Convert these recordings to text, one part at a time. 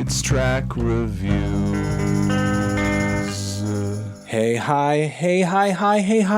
It's track reviews. Hey, hi,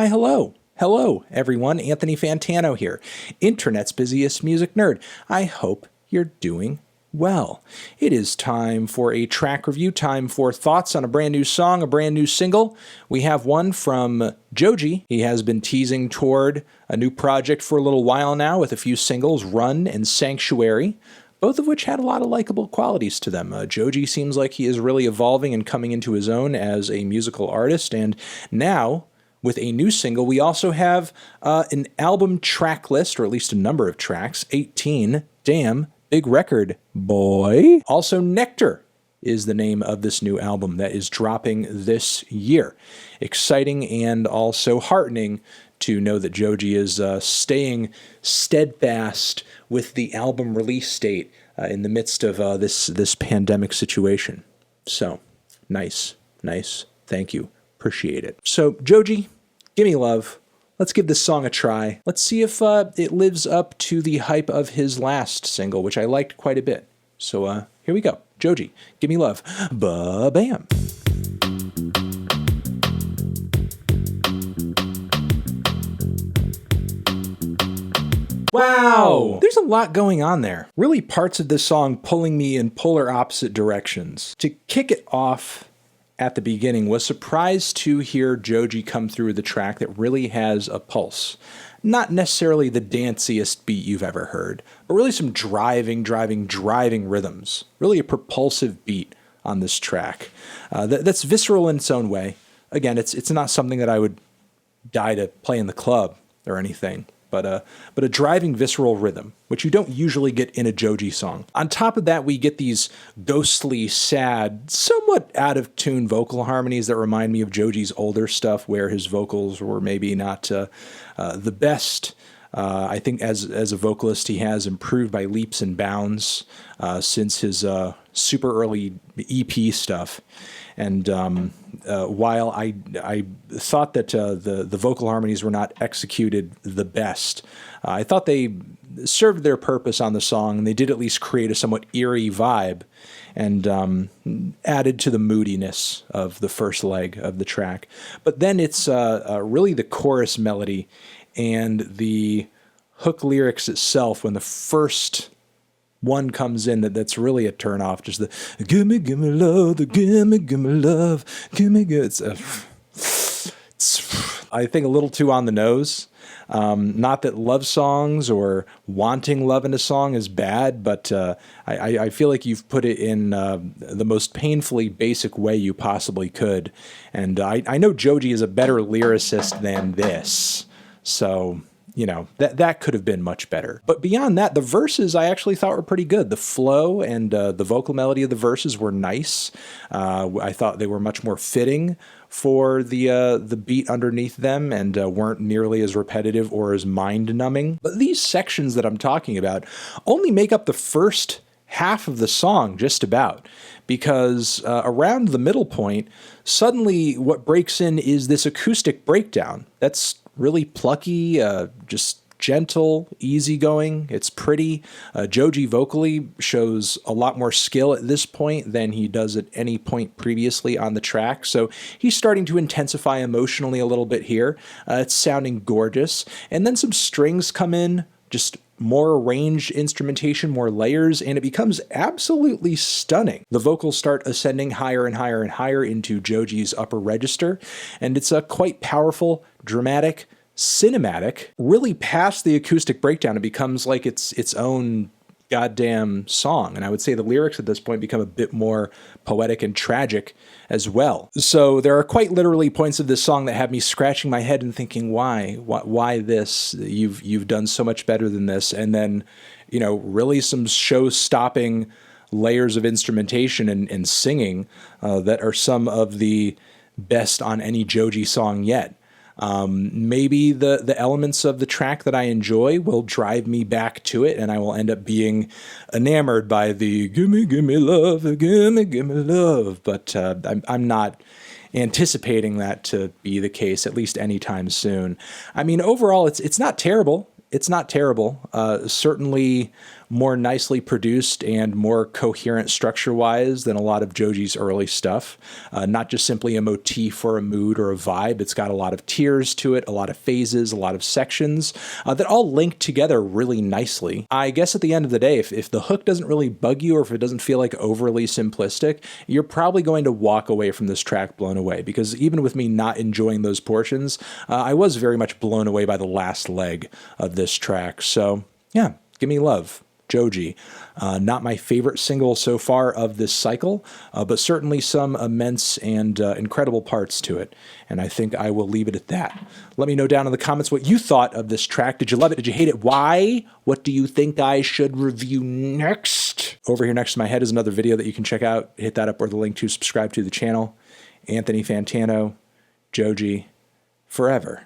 hello. Hello, everyone. Anthony Fantano here, internet's busiest music nerd. I hope you're doing well. It is time for a track review, time for thoughts on a brand new song, a brand new single. We have one from Joji. He has been teasing toward a new project for a little while now with a few singles, Run and Sanctuary, both of which had a lot of likable qualities to them. Joji seems like he is really evolving and coming into his own as a musical artist, and now, with a new single, we also have an album track list, or at least a number of tracks, 18. Damn, big record, boy. Also, Nectar is the name of this new album that is dropping this year. Exciting and also heartening to know that Joji is staying steadfast with the album release date in the midst of this pandemic situation. So, nice. Thank you. Appreciate it. So, Joji, Gimme Love. Let's give this song a try. Let's see if it lives up to the hype of his last single, which I liked quite a bit. So, here we go. Joji, Gimme Love. Ba-bam. Wow! There's a lot going on there. Really parts of this song pulling me in polar opposite directions. To kick it off at the beginning, was surprised to hear Joji come through with a track that really has a pulse. Not necessarily the danciest beat you've ever heard, but really some driving rhythms. Really a propulsive beat on this track. That's visceral in its own way. Again, it's not something that I would die to play in the club or anything. But a driving visceral rhythm, which you don't usually get in a Joji song. On top of that, we get these ghostly, sad, somewhat out-of-tune vocal harmonies that remind me of Joji's older stuff, where his vocals were maybe not the best. I think as a vocalist, he has improved by leaps and bounds since his super early EP stuff. And while I thought that the vocal harmonies were not executed the best, I thought they served their purpose on the song, and they did at least create a somewhat eerie vibe and added to the moodiness of the first leg of the track. But then it's really the chorus melody and the hook lyrics itself when the first one comes in that's really a turn off. Just the gimme love, the gimme love, gimme. It's I think a little too on the nose. Not that love songs or wanting love in a song is bad, but I feel like you've put it in the most painfully basic way you possibly could. And I know Joji is a better lyricist than this, so you know, that could have been much better. But beyond that, the verses I actually thought were pretty good. The flow and the vocal melody of the verses were nice. I thought they were much more fitting for the beat underneath them and weren't nearly as repetitive or as mind-numbing. But these sections that I'm talking about only make up the first half of the song, just about, because around the middle point, suddenly what breaks in is this acoustic breakdown. That's really plucky, just gentle, easygoing. It's pretty. Joji vocally shows a lot more skill at this point than he does at any point previously on the track. So he's starting to intensify emotionally a little bit here. It's sounding gorgeous. And then some strings come in, just more arranged instrumentation, more layers, and it becomes absolutely stunning. The vocals start ascending higher and higher and higher into Joji's upper register, and it's a quite powerful, dramatic, cinematic. Really past the acoustic breakdown, it becomes like its own goddamn song. And I would say the lyrics at this point become a bit more poetic and tragic as well. So there are quite literally points of this song that have me scratching my head and thinking, why this? You've done so much better than this. And then, you know, really some show-stopping layers of instrumentation and singing that are some of the best on any Joji song yet. Maybe the elements of the track that I enjoy will drive me back to it, and I will end up being enamored by the gimme love, gimme love. But I'm not anticipating that to be the case, at least anytime soon. I mean, overall, it's not terrible. It's not terrible. Certainly more nicely produced and more coherent structure-wise than a lot of Joji's early stuff. Not just simply a motif or a mood or a vibe. It's got a lot of tiers to it, a lot of phases, a lot of sections that all link together really nicely. I guess at the end of the day, if the hook doesn't really bug you or if it doesn't feel like overly simplistic, you're probably going to walk away from this track blown away, because even with me not enjoying those portions, I was very much blown away by the last leg of this track. So yeah, Gimme Love, Joji. Not my favorite single so far of this cycle, but certainly some immense and incredible parts to it. And I think I will leave it at that. Let me know down in the comments what you thought of this track. Did you love it? Did you hate it? Why? What do you think I should review next? Over here next to my head is another video that you can check out. Hit that up or the link to subscribe to the channel. Anthony Fantano, Joji, forever.